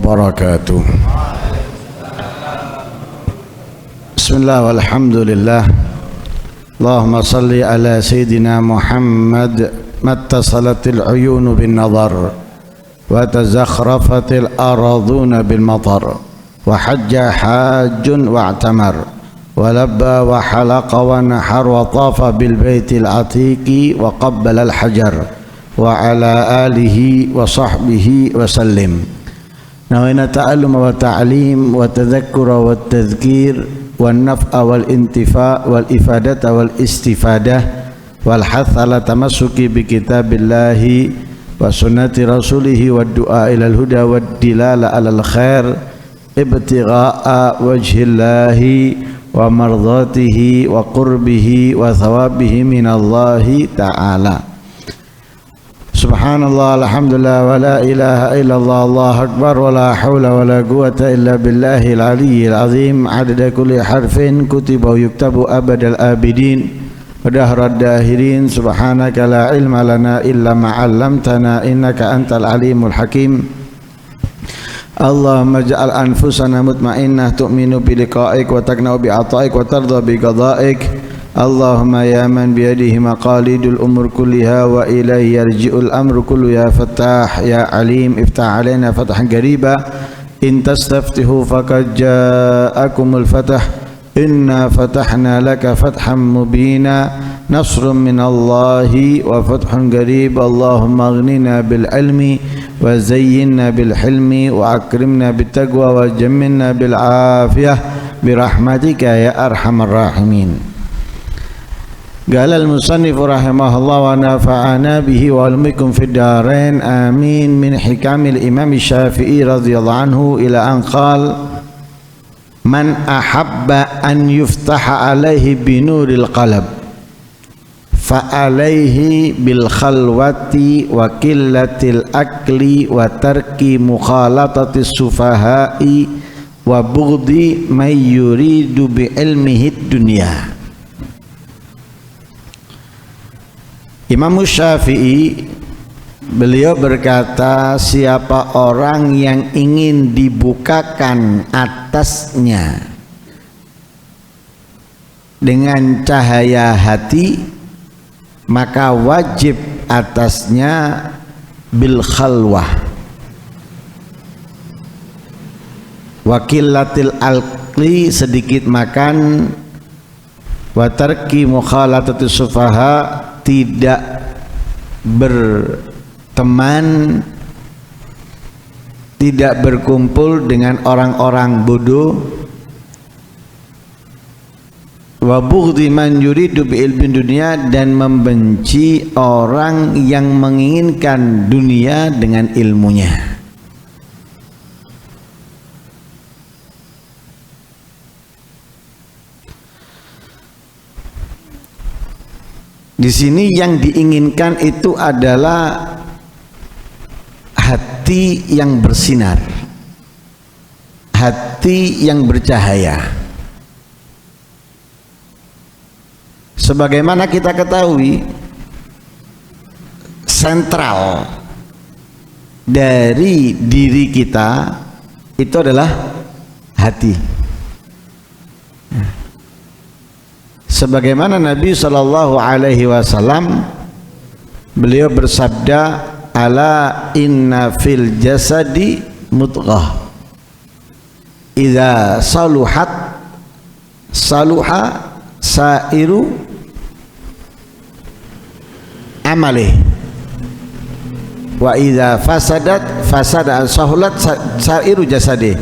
wabarakatuh. Bismillah walhamdulillah. Allahumma salli ala Sayyidina Muhammad mattasalatil uyunu bin nazar wa tazakhrafatil araduna bil matar wa hajja hajjun wa i'tamar wa labba wa halaqa wa nahar wa tafa bil baitil atiqi wa qabbala al hajar wa ala alihi wa sahbihi wa sallim. Nawaitu ta'allum wa ta'lim wa tadhakkura wa tadhkir wan naf'a wal intifa' wal ifadata wal istifadah wal hath ala tamassuki bi kitabillahi wa sunnati rasulihi wad du'a ilal huda wad dilala alal khair ibtigha'a wajhillahi wa mardatihi wa qurbihi wa thawabihi minallahi ta'ala. Subhanallah, alhamdulillah, wa la ilaha illallah, Allahu akbar, wa la hawla wa la quwata illa billahil aliyyil azim. Adada kulli harfin kutiba yuktabu abadal abidin wa dahrad dahirin. Subhanaka la ilma lana illa ma 'allamtana innaka antal alimul hakim. Allahumma ja'al anfusana mutmainnah tu'minu bi liqa'ik wa taqna'u bi 'ata'ik wa tardha bi qada'ik. Allahumma ya man biyadihi maqalidul umur kulliha wa ilayhi yarji'ul amru kullu ya fattah ya alim iftah alaina fathan qariba in tastaftihu faqad ja'akumul fath inna fatahna laka fathan mubina nasrun minallahi wa fathun qarib. Allahumma aghnina bil ilmi wa zayyinna bil hilmi wa akrimna bit taqwa wa jammilna bil afiyah birahmatika ya arhamar rahimin. Qala al-musannif rahimahullah wa nafa'ana bihi wa almikum fid darain amin. Min hikamil Imam Syafi'i radhiyallahu anhu ila an qala man ahabba an yuftaha alaihi binuril qalb fa alaihi bil khalwati wa qillatil akli wa tarki mukhalatatis sufaha'i wa bughdi may yuridu bi ilmihi dunya. Imam Syafi'i beliau berkata, siapa orang yang ingin dibukakan atasnya dengan cahaya hati, maka wajib atasnya bil khalwah wa qillatil alqi, sedikit makan, wa tarki mukhalatatis sufaha, tidak berteman, tidak berkumpul dengan orang-orang bodoh, wa bughdi man yuridu bi ilmin dunya, dan membenci orang yang menginginkan dunia dengan ilmunya. Di sini yang diinginkan itu adalah hati yang bersinar, hati yang bercahaya. Sebagaimana kita ketahui, sentral dari diri kita itu adalah hati. Sebagaimana Nabi sallallahu alaihi wasallam beliau bersabda, ala inna fil jasadi mudghah idza saluhat saluha sairu amali wa idza fasadat fasada sahulat sairu jasadi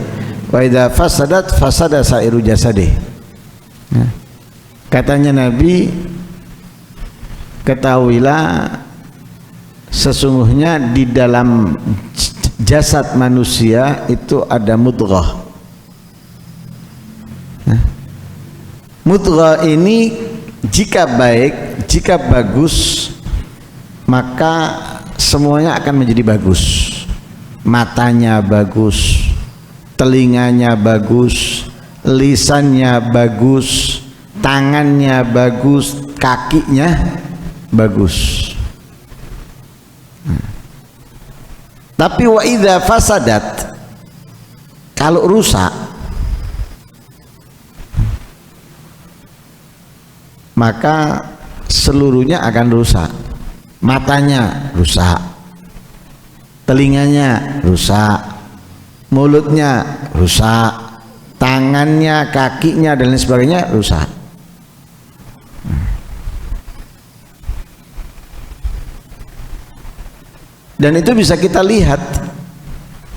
wa idza fasadat fasada sairu jasadi. Katanya Nabi, ketahuilah sesungguhnya di dalam jasad manusia itu ada mudghah. Mudghah ini jika baik, jika bagus, maka semuanya akan menjadi bagus. Matanya bagus, telinganya bagus, lisannya bagus, tangannya bagus, kakinya bagus. Tapi wa idza fasadat, kalau rusak maka seluruhnya akan rusak. Matanya rusak, telinganya rusak, mulutnya rusak, tangannya, kakinya dan lain sebagainya rusak. Dan itu bisa kita lihat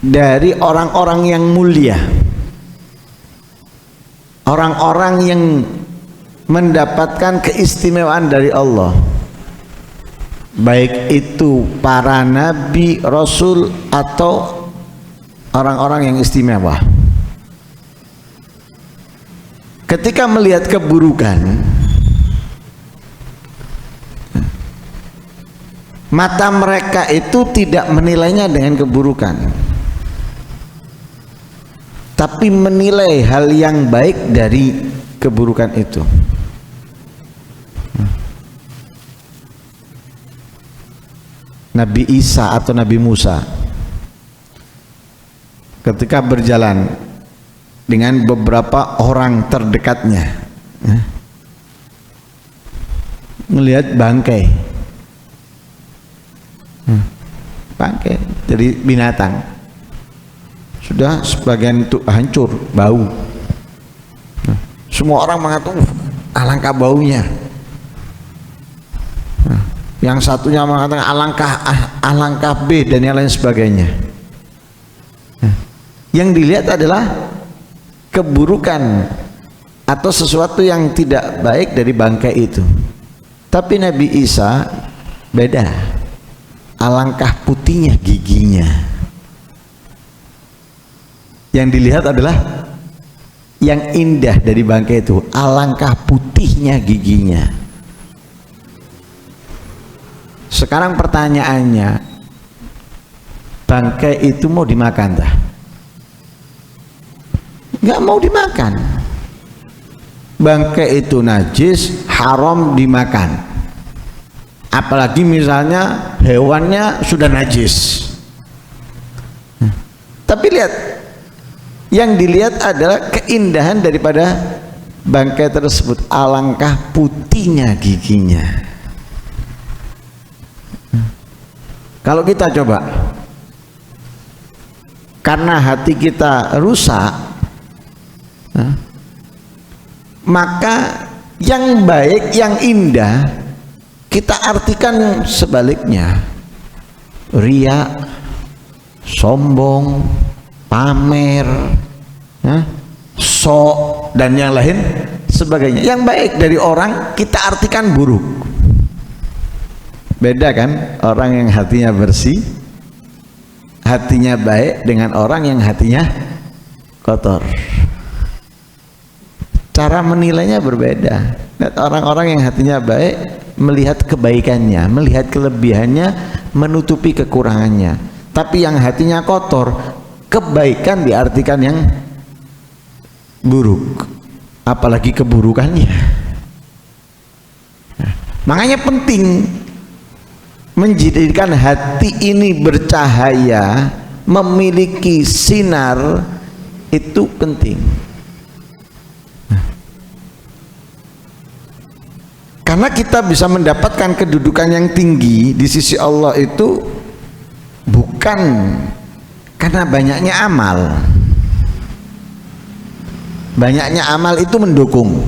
dari orang-orang yang mulia, orang-orang yang mendapatkan keistimewaan dari Allah, baik itu para nabi, rasul atau orang-orang yang istimewa. Ketika melihat keburukan, mata mereka itu tidak menilainya dengan keburukan, tapi menilai hal yang baik dari keburukan itu. Nabi Isa atau Nabi Musa ketika berjalan dengan beberapa orang terdekatnya, melihat bangkai dari binatang, sudah sebagian itu hancur, bau. Semua orang mengatakan alangkah baunya. Yang satunya mengatakan alangkah B dan yang lain sebagainya. Yang dilihat adalah keburukan atau sesuatu yang tidak baik dari bangkai itu. Tapi Nabi Isa beda, alangkah putihnya giginya. Yang dilihat adalah yang indah dari bangkai itu, alangkah putihnya giginya. Sekarang pertanyaannya, bangkai itu mau dimakan tak? Nggak mau dimakan. Bangkai itu najis, haram dimakan. Apalagi misalnya hewannya sudah najis. Tapi lihat, yang dilihat adalah keindahan daripada bangkai tersebut, alangkah putihnya giginya. Kalau kita coba, karena hati kita rusak, maka yang baik, yang indah kita artikan sebaliknya, riya, sombong, pamer, sok dan yang lain sebagainya. Yang baik dari orang kita artikan buruk. Beda kan orang yang hatinya bersih, hatinya baik, dengan orang yang hatinya kotor. Cara menilainya berbeda. Orang-orang yang hatinya baik melihat kebaikannya, melihat kelebihannya, menutupi kekurangannya. Tapi yang hatinya kotor, kebaikan diartikan yang buruk, apalagi keburukannya. Makanya penting menjadikan hati ini bercahaya, memiliki sinar, itu penting. Karena kita bisa mendapatkan kedudukan yang tinggi di sisi Allah itu bukan karena banyaknya amal. Banyaknya amal itu mendukung.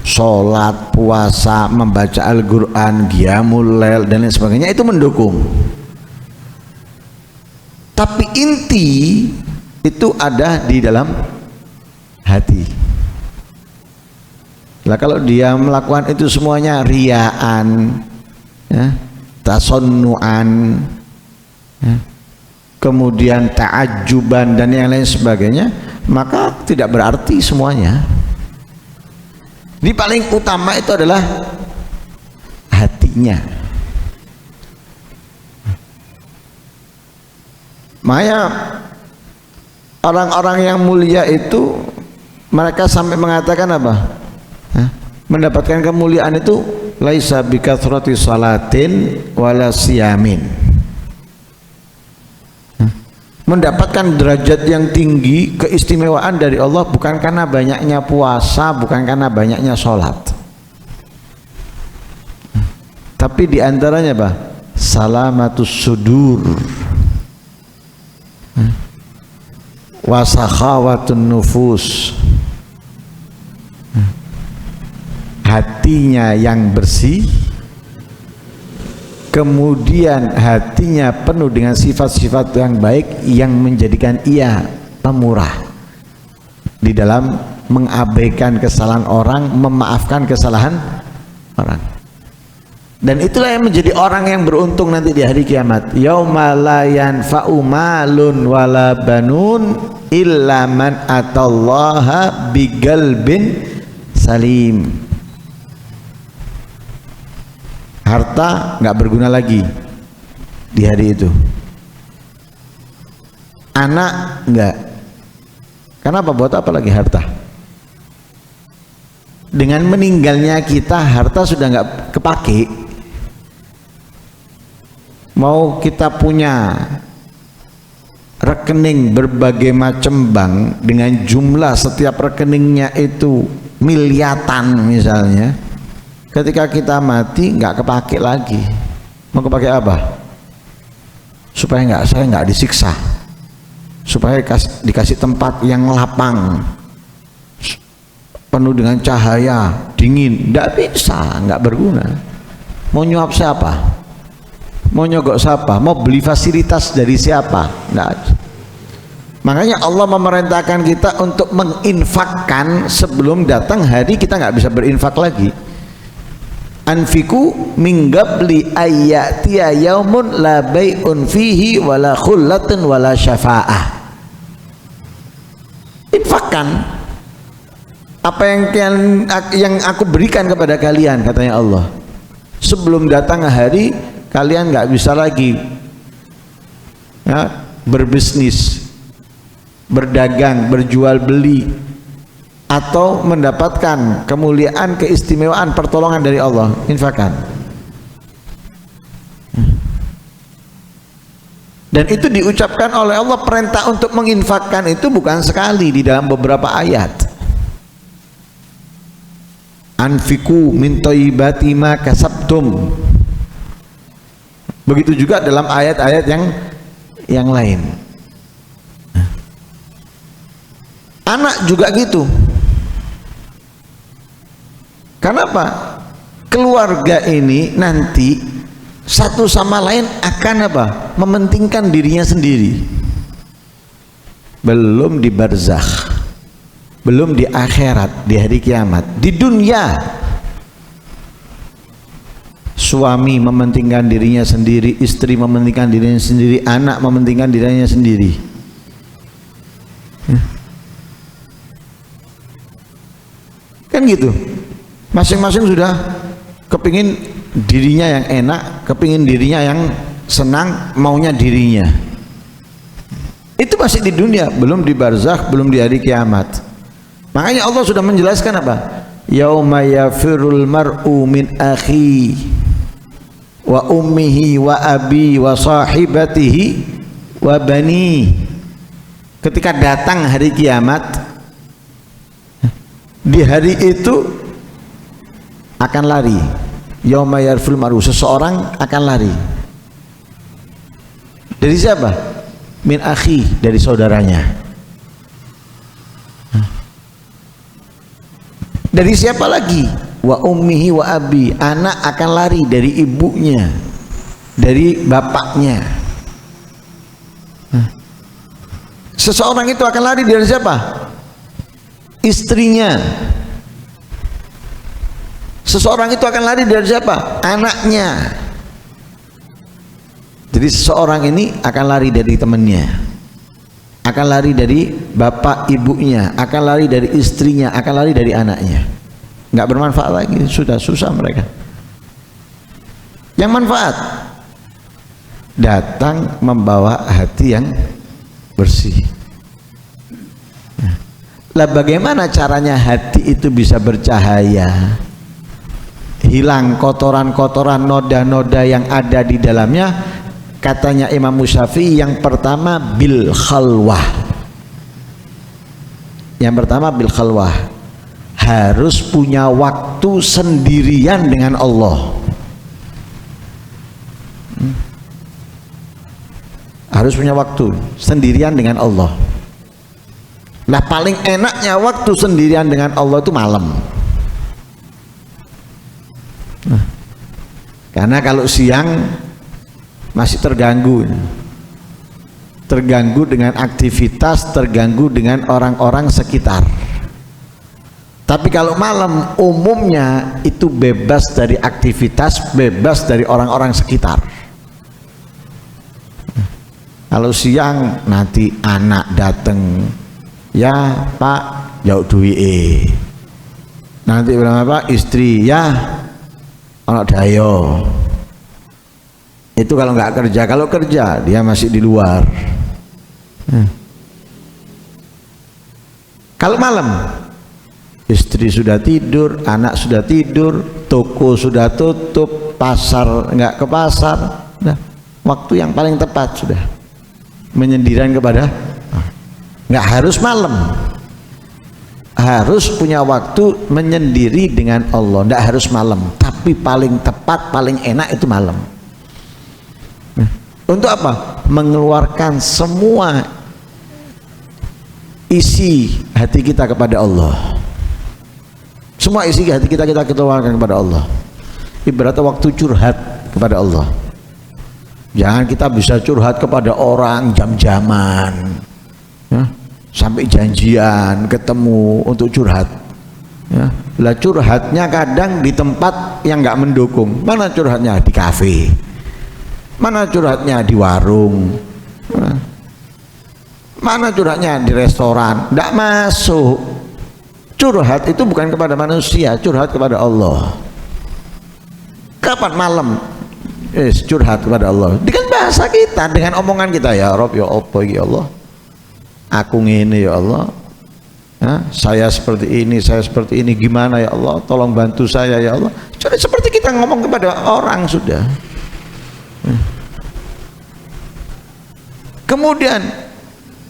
Sholat, puasa, membaca Al-Quran, qiyamul lail dan lain sebagainya itu mendukung. Tapi inti itu ada di dalam hati. Lah kalau dia melakukan itu semuanya riyaan, tasonnuan, kemudian ta'ajuban dan yang lain sebagainya, maka tidak berarti semuanya. Di paling utama itu adalah hatinya. Makanya orang-orang yang mulia itu mereka sampai mengatakan apa? Mendapatkan kemuliaan itu laisa bikathrati salatin wala siyamin. mendapatkan derajat yang tinggi, keistimewaan dari Allah bukan karena banyaknya puasa, bukan karena banyaknya sholat, tapi diantaranya apa? Salamatus sudur wasakhawatun nufus, hatinya yang bersih, kemudian hatinya penuh dengan sifat-sifat yang baik yang menjadikan ia pemurah di dalam mengabaikan kesalahan orang, memaafkan kesalahan orang. Dan itulah yang menjadi orang yang beruntung nanti di hari kiamat. Yauma la yanfa'u malun wala banun illa man atallaha biqalbin salim. Harta nggak berguna lagi di hari itu. Anak nggak. Kenapa? Buat apa lagi harta? Dengan meninggalnya kita, harta sudah nggak kepake. Mau kita punya rekening berbagai macam bank dengan jumlah setiap rekeningnya itu miliatan misalnya, ketika kita mati nggak kepake lagi. Mau kepake apa? Supaya saya nggak disiksa, supaya dikasih tempat yang lapang, penuh dengan cahaya, dingin. Nggak bisa, nggak berguna. Mau nyuap siapa? Mau nyogok siapa? Mau beli fasilitas dari siapa? Nggak ada. Makanya Allah memerintahkan kita untuk menginfakkan sebelum datang hari kita nggak bisa berinfak lagi. Anfiku min qabli ayyatiya yaumun la bai'un fihi wala khullatun wala syafa'ah. Infakkan apa yang aku berikan kepada kalian, katanya Allah. Sebelum datang hari kalian nggak bisa lagi ya, berbisnis, berdagang, berjual beli, atau mendapatkan kemuliaan, keistimewaan, pertolongan dari Allah. Infakkan. Dan itu diucapkan oleh Allah, perintah untuk menginfakkan itu bukan sekali, di dalam beberapa ayat. Anfiku min thayyibati ma kasabtum. Begitu juga dalam ayat-ayat yang lain. Anak juga gitu. Kenapa? Keluarga ini nanti satu sama lain akan apa? Mementingkan dirinya sendiri. Belum di barzakh, belum di akhirat, di hari kiamat. Di dunia suami mementingkan dirinya sendiri, istri mementingkan dirinya sendiri, anak mementingkan dirinya sendiri. Kan gitu. Masing-masing sudah kepingin dirinya yang enak, kepingin dirinya yang senang, maunya dirinya. Itu masih di dunia, belum di barzakh, belum di hari kiamat. Makanya Allah sudah menjelaskan apa? Yauma yafirul mar'u min akhi wa ummihi wa abi wa sahibatihi wa bani. Ketika datang hari kiamat, di hari itu akan lari. Yauma yarful mar'u, seseorang akan lari. Dari siapa? Min akhi, dari saudaranya. Dari siapa lagi? Wa ummihi wa abi, anak akan lari dari ibunya, dari bapaknya. Seseorang itu akan lari dari siapa? Istrinya. Seseorang itu akan lari dari siapa? Anaknya. Jadi seseorang ini akan lari dari temannya, akan lari dari bapak ibunya, akan lari dari istrinya, akan lari dari anaknya. Nggak bermanfaat lagi, sudah susah mereka. Yang manfaat datang membawa hati yang bersih. Lah bagaimana caranya hati itu bisa bercahaya, hilang kotoran-kotoran, noda-noda yang ada di dalamnya? Katanya Imam Syafi'i yang pertama bil khalwah. Yang pertama bil khalwah, harus punya waktu sendirian dengan Allah. Harus punya waktu sendirian dengan Allah. Nah, paling enaknya waktu sendirian dengan Allah itu malam. Karena kalau siang masih terganggu dengan aktivitas, terganggu dengan orang-orang sekitar. Tapi kalau malam umumnya itu bebas dari aktivitas, bebas dari orang-orang sekitar. Kalau siang nanti anak datang, ya Pak jauh duit, nanti berapa istri, ya anak dayo. Itu kalau nggak kerja. Kalau kerja dia masih di luar. Kalau malam istri sudah tidur, anak sudah tidur, toko sudah tutup, pasar nggak ke pasar. Nah, waktu yang paling tepat sudah menyendirian kepada, nggak harus malam, harus punya waktu menyendiri dengan Allah. Nggak harus malam, tapi paling tepat, paling enak itu malam. Untuk apa? Mengeluarkan semua isi hati kita kepada Allah. Semua isi hati kita keluarkan kepada Allah. Ibaratnya waktu curhat kepada Allah. Jangan kita bisa curhat kepada orang jam-jaman, ya, sampai janjian ketemu untuk curhat. Ya. Lah curhatnya kadang di tempat yang nggak mendukung. Mana curhatnya? Di kafe. Mana curhatnya? Di warung. Ya. Mana curhatnya? Di restoran. Nggak masuk. Curhat itu bukan kepada manusia, curhat kepada Allah. Kapan malam? Curhat kepada Allah dengan bahasa kita, dengan omongan kita. Ya Rob, ya apa ya Allah, aku ngene ya Allah, saya seperti ini, gimana ya Allah, tolong bantu saya ya Allah. Jadi seperti kita ngomong kepada orang sudah. Kemudian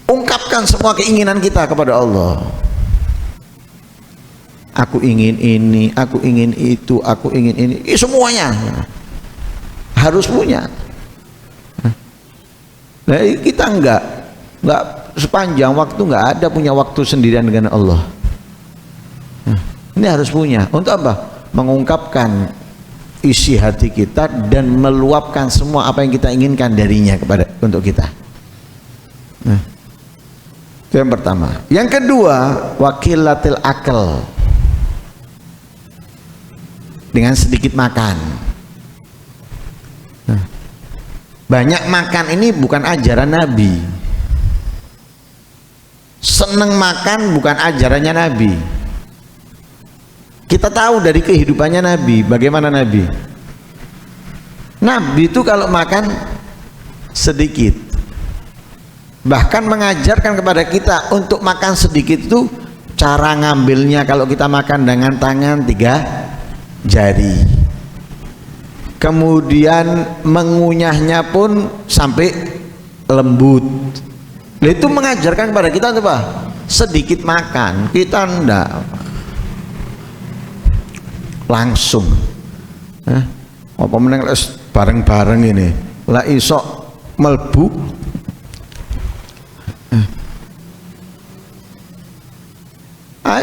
ungkapkan semua keinginan kita kepada Allah. Aku ingin ini, aku ingin itu, aku ingin ini, semuanya harus punya. Nah, kita enggak sepanjang waktu enggak ada punya waktu sendirian dengan Allah. Ini harus punya. Untuk apa? Mengungkapkan isi hati kita dan meluapkan semua apa yang kita inginkan darinya untuk kita. Itu yang pertama. Yang kedua, wakilatil akal, dengan sedikit makan. Banyak makan ini bukan ajaran Nabi. Seneng makan bukan ajarannya Nabi. Kita tahu dari kehidupannya Nabi, bagaimana Nabi. Nabi itu kalau makan sedikit, bahkan mengajarkan kepada kita untuk makan sedikit itu cara ngambilnya. Kalau kita makan dengan tangan 3 jari, kemudian mengunyahnya pun sampai lembut. Itu mengajarkan kepada kita apa? Sedikit makan. Kita ndak langsung apa meneng bareng-bareng ini lah iso melbu.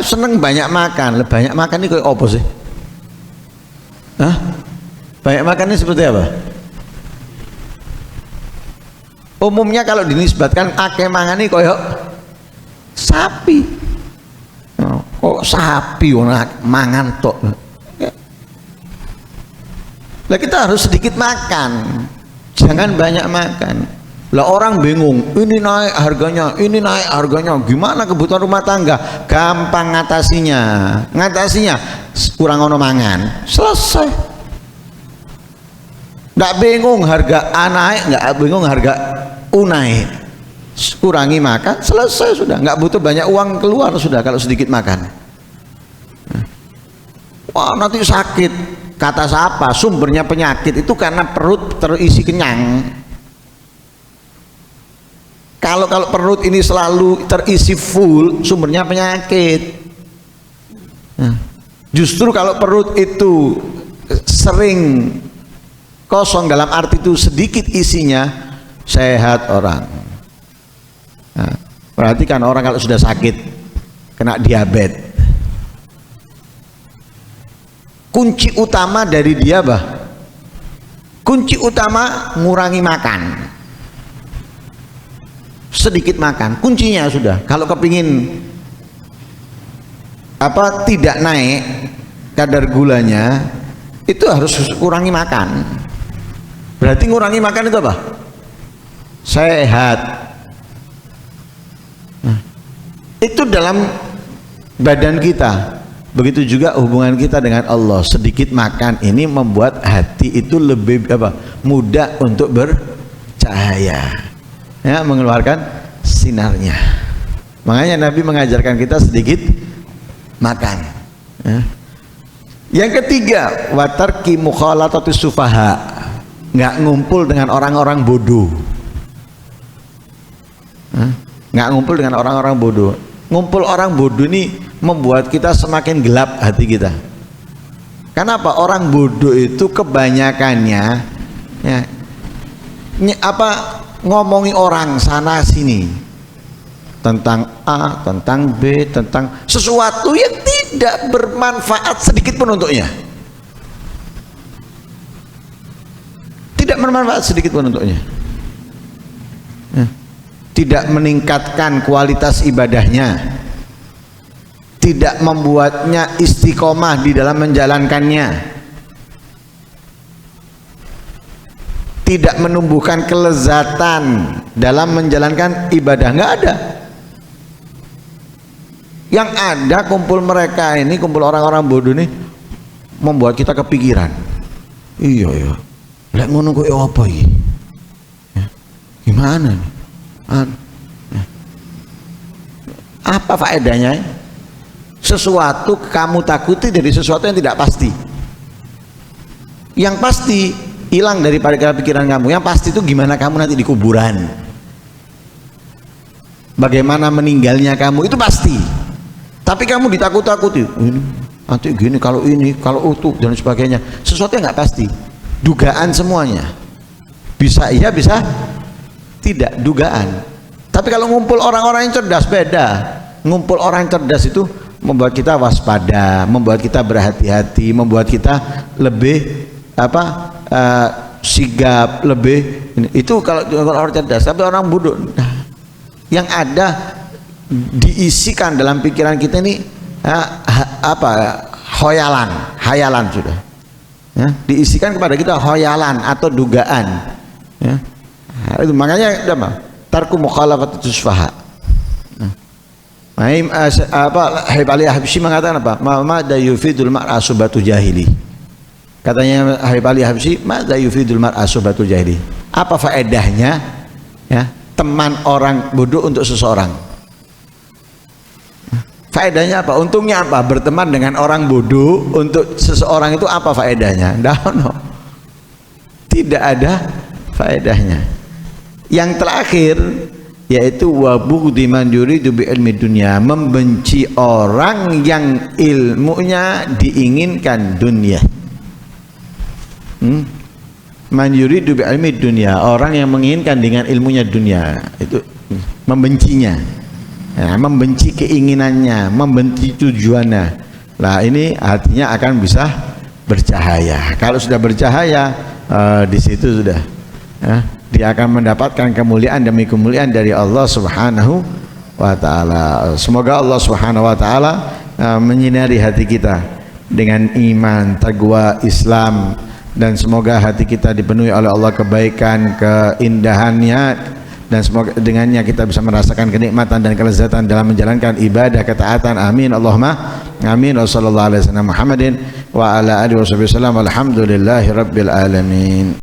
Seneng banyak makan. Banyak makan ini kayak apa sih? Banyak makan ini seperti apa? Umumnya kalau dinisbatkan akeh mangan ini koyok sapi. Kok sapi mangan tok. Lah kita harus sedikit makan, jangan banyak makan. Lah orang bingung, ini naik harganya, gimana kebutuhan rumah tangga? Gampang ngatasinya kurang ono mangan, selesai. Nggak bingung harga A naik, nggak bingung harga U naik, kurangi makan, selesai sudah. Nggak butuh banyak uang keluar sudah kalau sedikit makan. Wah nanti sakit, kata siapa? Sumbernya penyakit itu karena perut terisi kenyang. Kalau perut ini selalu terisi full, sumbernya penyakit. Nah, justru kalau perut itu sering kosong, dalam arti itu sedikit isinya, sehat orang. Nah, perhatikan orang kalau sudah sakit, kena diabetes, kunci utama dari dia kunci utama ngurangi makan, sedikit makan, kuncinya sudah. Kalau kepingin tidak naik kadar gulanya, itu harus kurangi makan. Berarti ngurangi makan itu apa? Sehat. Nah, itu dalam badan kita. Begitu juga hubungan kita dengan Allah. Sedikit makan ini membuat hati itu lebih mudah untuk bercahaya, ya, mengeluarkan sinarnya. Makanya Nabi mengajarkan kita sedikit makan, ya. Yang ketiga, watarki mukhalatatus sufaha, nggak ngumpul dengan orang-orang bodoh. Nggak ngumpul dengan orang-orang bodoh. Ngumpul orang bodoh ini membuat kita semakin gelap hati kita. Kenapa? Orang bodoh itu kebanyakannya ya, ngomongin orang sana sini tentang A, tentang B, tentang sesuatu yang tidak bermanfaat sedikit pun untuknya. Tidak bermanfaat sedikit pun untuknya. Ya. Tidak meningkatkan kualitas ibadahnya, tidak membuatnya istiqomah di dalam menjalankannya, tidak menumbuhkan kelezatan dalam menjalankan ibadah. Nggak ada. Yang ada kumpul mereka ini, kumpul orang-orang bodoh ini, membuat kita kepikiran, iya lek ngono kok apa iki, ya, gimana nih? Apa faedahnya? Sesuatu kamu takuti dari sesuatu yang tidak pasti. Yang pasti hilang daripada pikiran kamu. Yang pasti itu gimana kamu nanti di kuburan, bagaimana meninggalnya kamu, itu pasti. Tapi kamu ditakut-takuti, ini nanti gini, kalau ini, kalau itu dan sebagainya. Sesuatu yang nggak pasti, dugaan semuanya. Bisa iya, bisa tidak, dugaan. Tapi kalau ngumpul orang-orang yang cerdas beda. Ngumpul orang yang cerdas itu membuat kita waspada, membuat kita berhati-hati, membuat kita lebih sigap, lebih itu kalau orang cerdas. Tapi orang bodoh, yang ada diisikan dalam pikiran kita ini hayalan sudah, ya, diisikan kepada kita hayalan atau dugaan, ya. Itu makanya tarku mukhalafatus sufaha. Habib Ali Habsyi mengatakan apa? Ma'da yufidul mar'a subatu jahili. Katanya Habib Ali Habsyi, ma'da yufidul mar'a subatu jahili. Apa faedahnya, ya, teman orang bodoh untuk seseorang? Faedahnya apa? Untungnya apa? Berteman dengan orang bodoh untuk seseorang itu apa faedahnya? No. Tidak ada faedahnya. Yang terakhir yaitu wabughdi man yuridu bi ilmi dunya, membenci orang yang ilmunya diinginkan dunia. Man yuridu bi ilmi dunya, orang yang menginginkan dengan ilmunya dunia, itu membencinya, ya, membenci keinginannya, membenci tujuannya. Nah, ini artinya akan bisa bercahaya. Kalau sudah bercahaya, di situ sudah, ya, dia akan mendapatkan kemuliaan demi kemuliaan dari Allah Subhanahu wa ta'ala. Semoga Allah Subhanahu wa ta'ala menyinari hati kita dengan iman, taqwa, Islam, dan semoga hati kita dipenuhi oleh Allah kebaikan, keindahannya, dan semoga dengannya kita bisa merasakan kenikmatan dan kelezatan dalam menjalankan ibadah ketaatan. Amin Allahumma amin. Wa sallallahu alaihi wasallam Muhammadin wa ala alihi wasallam. Alhamdulillahi rabbil alamin.